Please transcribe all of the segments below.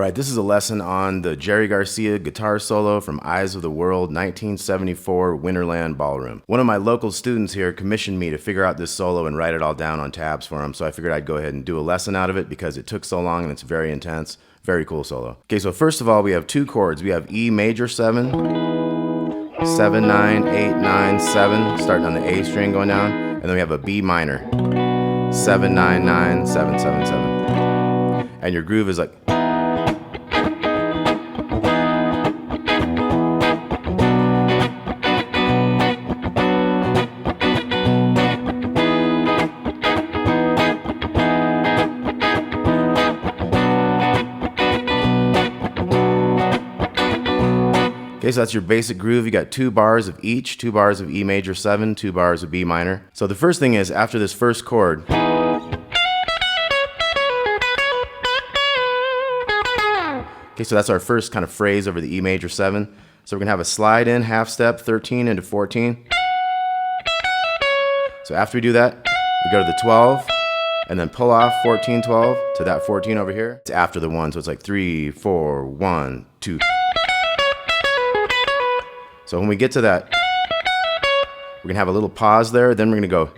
Alright, this is a lesson on the Jerry Garcia guitar solo from Eyes of the World 1974 Winterland Ballroom. One of my local students here commissioned me to figure out this solo and write it all down on tabs for him, so I figured I'd go ahead and do a lesson out of it because it took so long and it's very intense. Very cool solo. Okay, so first of all we have two chords. We have E major 7, 7, 9, 8, 9, 7, starting on the A string going down, and then we have a B minor, 7, 9, 9, 7, 7, 7. And your groove is like... Okay, so that's your basic groove. You got 2 bars of each, 2 bars of E major 7, 2 bars of B minor. So the first thing is, after this first chord, okay, so that's our first kind of phrase over the E major 7. So we're gonna have a slide in, half step, 13 into 14. So after we do that, we go to the 12, and then pull off 14, 12 to that 14 over here. It's after the 1, so it's like 3, 4, 1, 2. So when we get to that, we're gonna have a little pause there, then we're gonna go.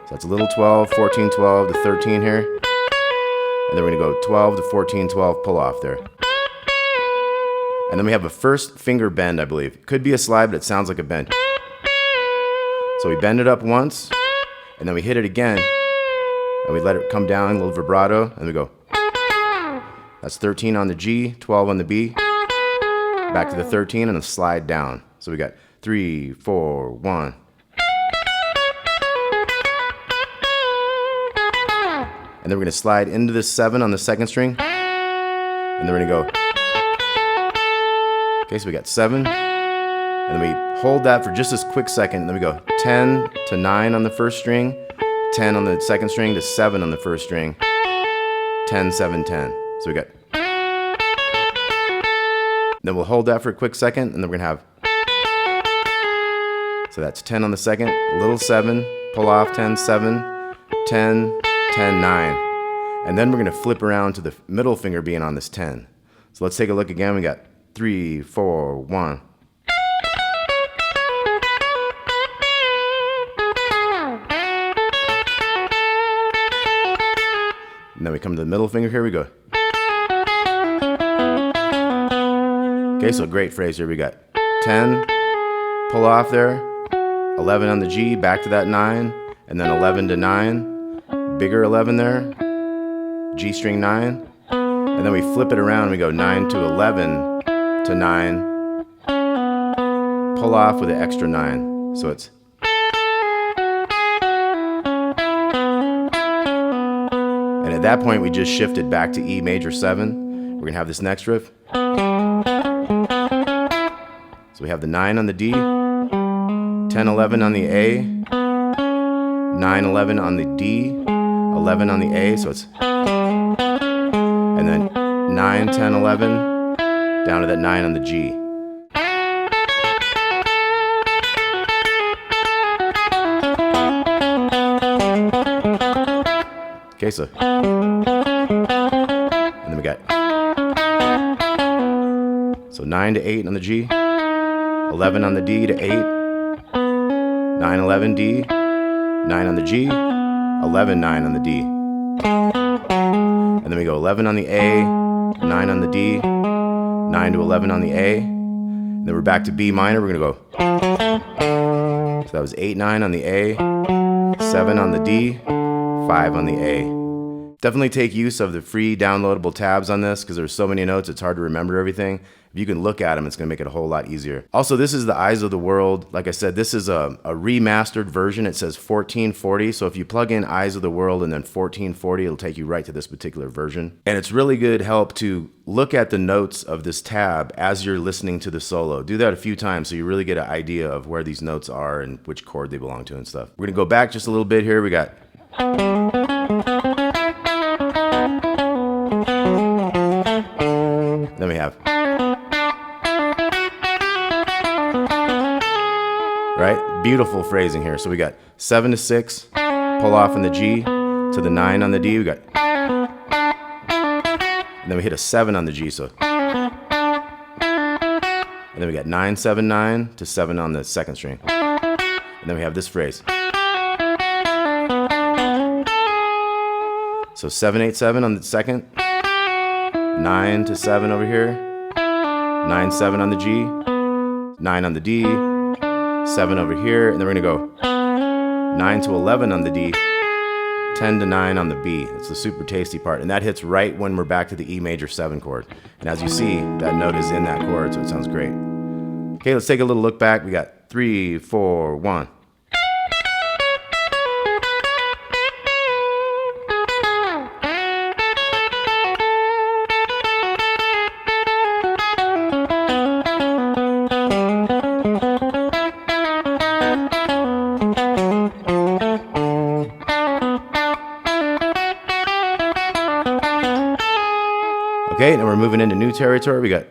So that's a little 12, 14, 12 to 13 here. And then we're gonna go 12 to 14, 12, pull off there. And then we have a first finger bend, I believe. Could be a slide, but it sounds like a bend. So we bend it up once, and then we hit it again, and we let it come down, a little vibrato, and we go. That's 13 on the G, 12 on the B. Back to the 13 and a slide down. So we got 3, 4, 1. And then we're gonna slide into this 7 on the second string. And then we're gonna go. Okay, so we got 7. And then we hold that for just this quick second. And then we go 10 to 9 on the first string, 10 on the second string to 7 on the first string, 10, 7, 10. So we got. Then we'll hold that for a quick second, and then we're gonna have, so that's 10 on the second, little 7, pull off 10, 7, 10, 10, 9. And then we're gonna flip around to the middle finger being on this 10. So let's take a look again. We got 3, 4, 1. And then we come to the middle finger, here we go. Okay, so great phrase here. We got 10, pull off there, 11 on the G, back to that 9, and then 11 to 9, bigger 11 there, G string 9, and then we flip it around and we go 9 to 11 to 9, pull off with an extra 9. So it's. And at that point, we just shifted back to E major 7. We're gonna have this next riff. So we have the 9 on the D, 10, 11 on the A, 9, 11 on the D, 11 on the A, so it's, and then 9, 10, 11, down to that 9 on the G. Okay, so, and then we got, so 9 to 8 on the G, 11 on the D to 8, 9, 11 D, 9 on the G, 11, 9 on the D. And then we go 11 on the A, 9 on the D, 9 to 11 on the A. And then we're back to B minor, we're gonna go. So that was 8, 9 on the A, 7 on the D, 5 on the A. Definitely take use of the free downloadable tabs on this because there's so many notes, it's hard to remember everything. If you can look at them, it's going to make it a whole lot easier. Also, this is the Eyes of the World. Like I said, this is a remastered version. It says 1440. So if you plug in Eyes of the World and then 1440, it'll take you right to this particular version. And it's really good help to look at the notes of this tab as you're listening to the solo. Do that a few times so you really get an idea of where these notes are and which chord they belong to and stuff. We're going to go back just a little bit here. We got. Then we have. Right? Beautiful phrasing here. So we got 7 to 6, pull off in the G, to the 9 on the D. We got. And then we hit a 7 on the G, so. And then we got 9, 7, 9 to 7 on the second string. And then we have this phrase. So 7, 8, 7 on the second, 9 to 7 over here, 9, 7 on the G, 9 on the D, 7 over here, and then we're gonna go 9 to 11 on the D, 10 to 9 on the B. It's the super tasty part, and that hits right when we're back to the E major 7 chord. And as you see, that note is in that chord, so it sounds great. Okay, let's take a little look back. We got 3, 4, 1. Okay, now we're moving into new territory. We got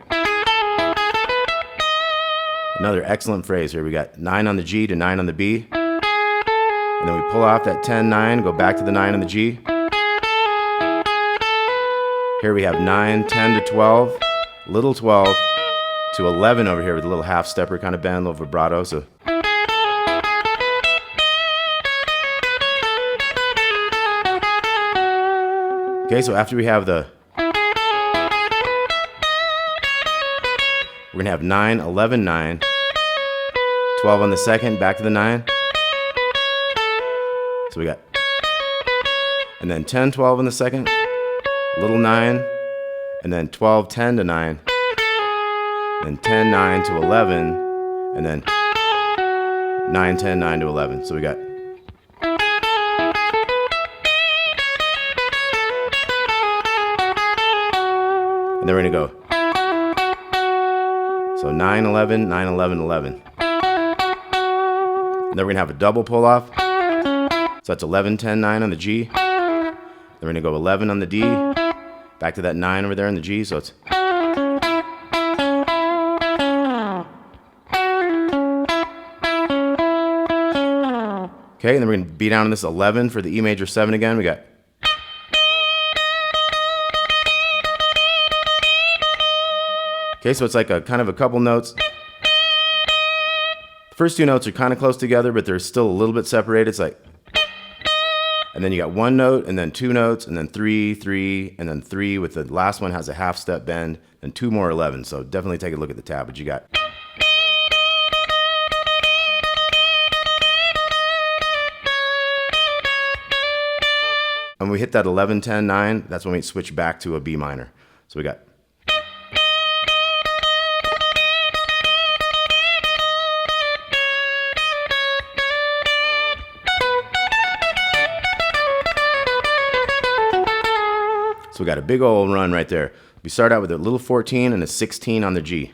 another excellent phrase here. We got 9 on the G to 9 on the B. And then we pull off that 10, 9, go back to the 9 on the G. Here we have 9, 10 to 12, little 12 to 11 over here with a little half stepper kind of bend, a little vibrato. So okay, so after we have the, we're gonna have 9, 11, 9, 12 on the second, back to the 9. So we got, and then 10, 12 on the second, little 9, and then 12, 10 to 9, then 10, 9 to 11, and then 9, 10, 9 to 11. So we got, and then we're gonna go. So 9, 11, 9, 11, 11. And then we're gonna have a double pull off. So that's 11, 10, 9 on the G. Then we're gonna go 11 on the D. Back to that 9 over there on the G. So it's. Okay, and then we're gonna be down on this 11 for the E major 7 again. We got. Okay, so it's like a kind of a couple notes. The first two notes are kind of close together, but they're still a little bit separated. It's like, and then you got one note, and then two notes, and then 3, 3, and then 3 with the last one has a half step bend, and 2 more 11. So definitely take a look at the tab, but you got. And when we hit that 11, 10, 9, that's when we switch back to a B minor. So we got. So we got a big old run right there. We start out with a little 14 and a 16 on the G.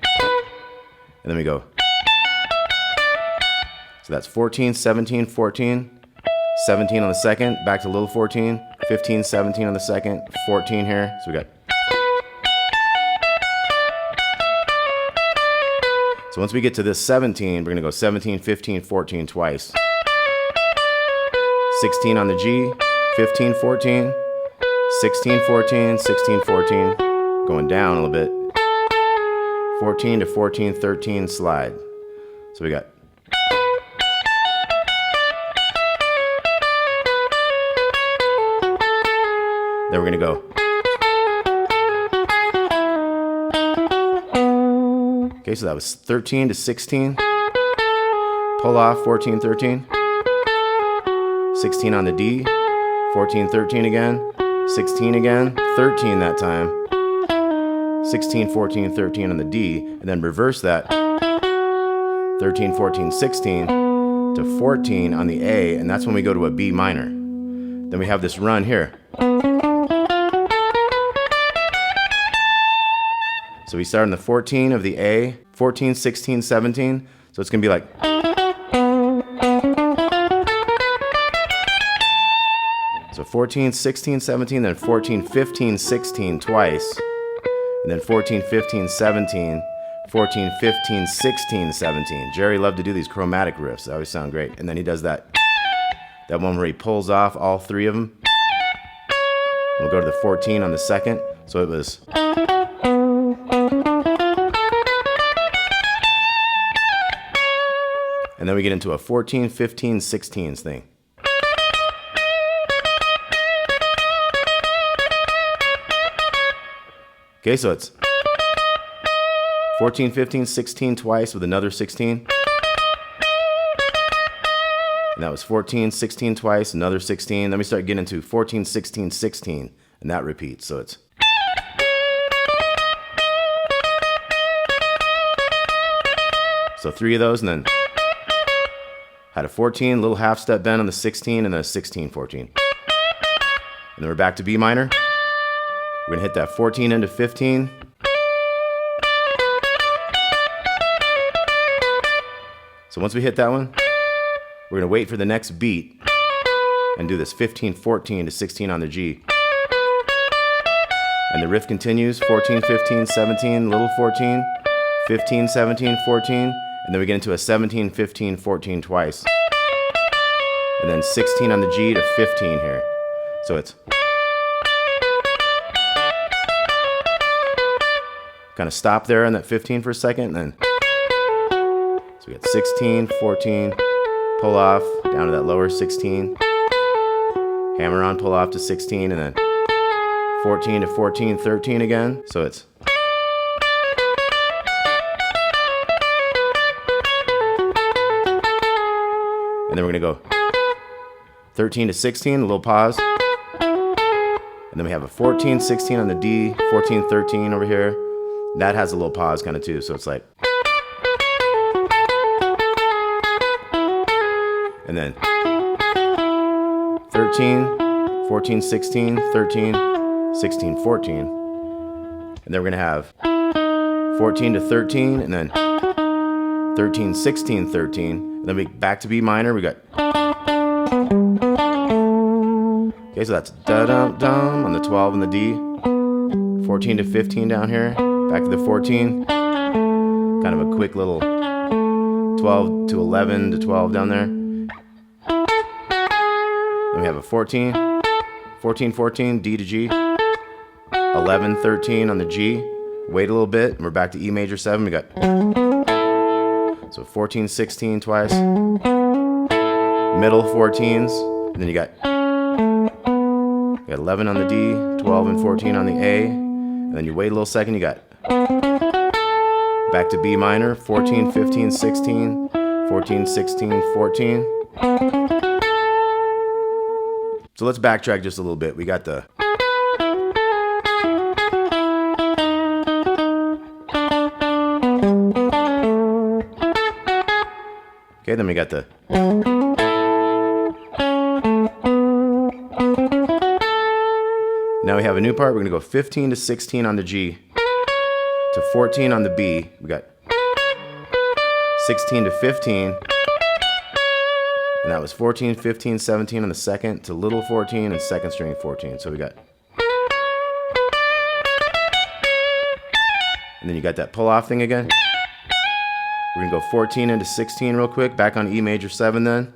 And then we go. So that's 14, 17, 14, 17 on the second, back to little 14, 15, 17 on the second, 14 here. So we got. So once we get to this 17, we're gonna go 17, 15, 14 twice. 16 on the G, 15, 14, 16, 14, 16, 14, going down a little bit. 14 to 14, 13, slide. So we got. Then we're gonna go. Okay, so that was 13 to 16. Pull off 14, 13. 16 on the D, 14, 13 again. 16 again, 13 that time, 16, 14, 13 on the D, and then reverse that, 13, 14, 16 to 14 on the A, and that's when we go to a B minor. Then we have this run here. So we start on the 14 of the A, 14, 16, 17, so it's gonna be like. So 14, 16, 17, then 14, 15, 16 twice, and then 14, 15, 17, 14, 15, 16, 17. Jerry loved to do these chromatic riffs. They always sound great. And then he does that one where he pulls off all 3 of them. We'll go to the 14 on the second. So it was. And then we get into a 14, 15, 16s thing. Okay, so it's 14, 15, 16 twice with another 16. And that was 14, 16 twice, another 16. Then we start getting into 14, 16, 16, and that repeats. So it's. So 3 of those, and then had a 14, little half step bend on the 16, and then a 16, 14. And then we're back to B minor. We're gonna hit that 14 into 15. So once we hit that one, we're gonna wait for the next beat and do this 15, 14 to 16 on the G. And the riff continues, 14, 15, 17, little 14, 15, 17, 14, and then we get into a 17, 15, 14 twice. And then 16 on the G to 15 here. So it's kind of stop there on that 15 for a second, and then so we got 16, 14, pull off down to that lower 16, hammer on, pull off to 16, and then 14 to 14, 13 again. So it's. And then we're gonna go 13 to 16, a little pause. And then we have a 14, 16 on the D, 14, 13 over here. That has a little pause kind of too, so it's like. And then 13, 14, 16, 13, 16, 14. And then we're gonna have 14 to 13, and then 13, 16, 13. And then we back to B minor, we got. Okay, so that's da-dum-dum on the 12 and the D. 14 to 15 down here. Back to the 14. Kind of a quick little 12 to 11 to 12 down there. Then we have a 14. 14, 14, D to G. 11, 13 on the G. Wait a little bit, and we're back to E major 7. We got. So 14, 16 twice. Middle 14s. And then you got 11 on the D, 12 and 14 on the A, and then you wait a little second, you got back to B minor, 14, 15, 16, 14, 16, 14. So let's backtrack just a little bit. We got the okay, then we got the now we have a new part. We're going to go 15 to 16 on the G to 14 on the B. We got 16 to 15. And that was 14, 15, 17 on the second to little 14 and second string 14. So we got. And then you got that pull off thing again. We're going to go 14 into 16 real quick. Back on E major 7 then.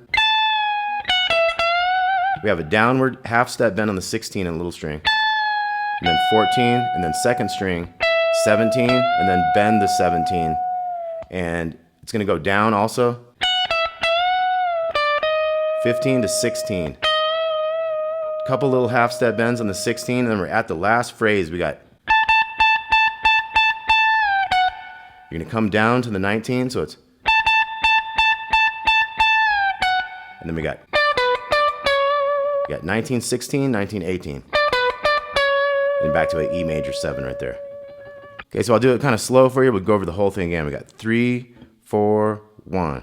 We have a downward half step bend on the 16 and little string. And then 14, and then second string, 17, and then bend the 17. And it's gonna go down also. 15 to 16. Couple little half step bends on the 16, and then we're at the last phrase. We got. You're gonna come down to the 19, so it's. And then we got 19, 16, 19, 18. And back to an E major 7 right there. Okay, so I'll do it kind of slow for you. We'll go over the whole thing again. We got 3, 4, 1.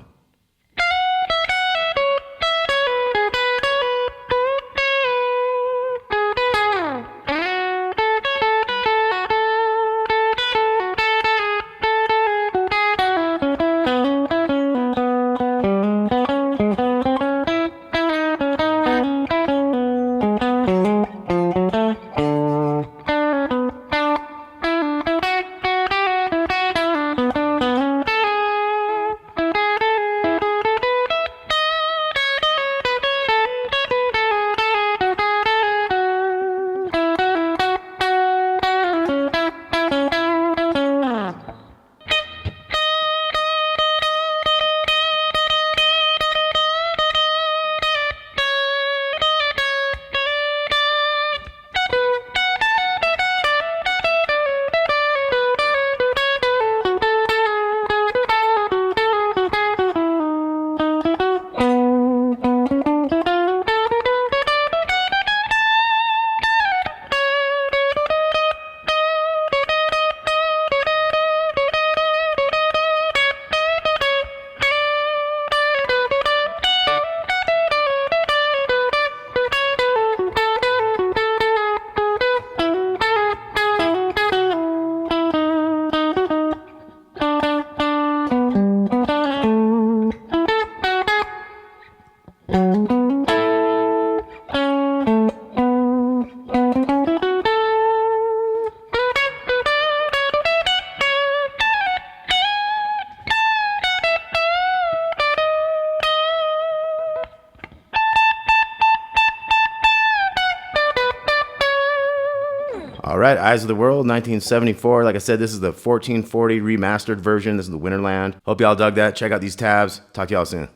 All right, Eyes of the World, 1974. Like I said, this is the 1440 remastered version. This is the Winterland. Hope y'all dug that. Check out these tabs. Talk to y'all soon.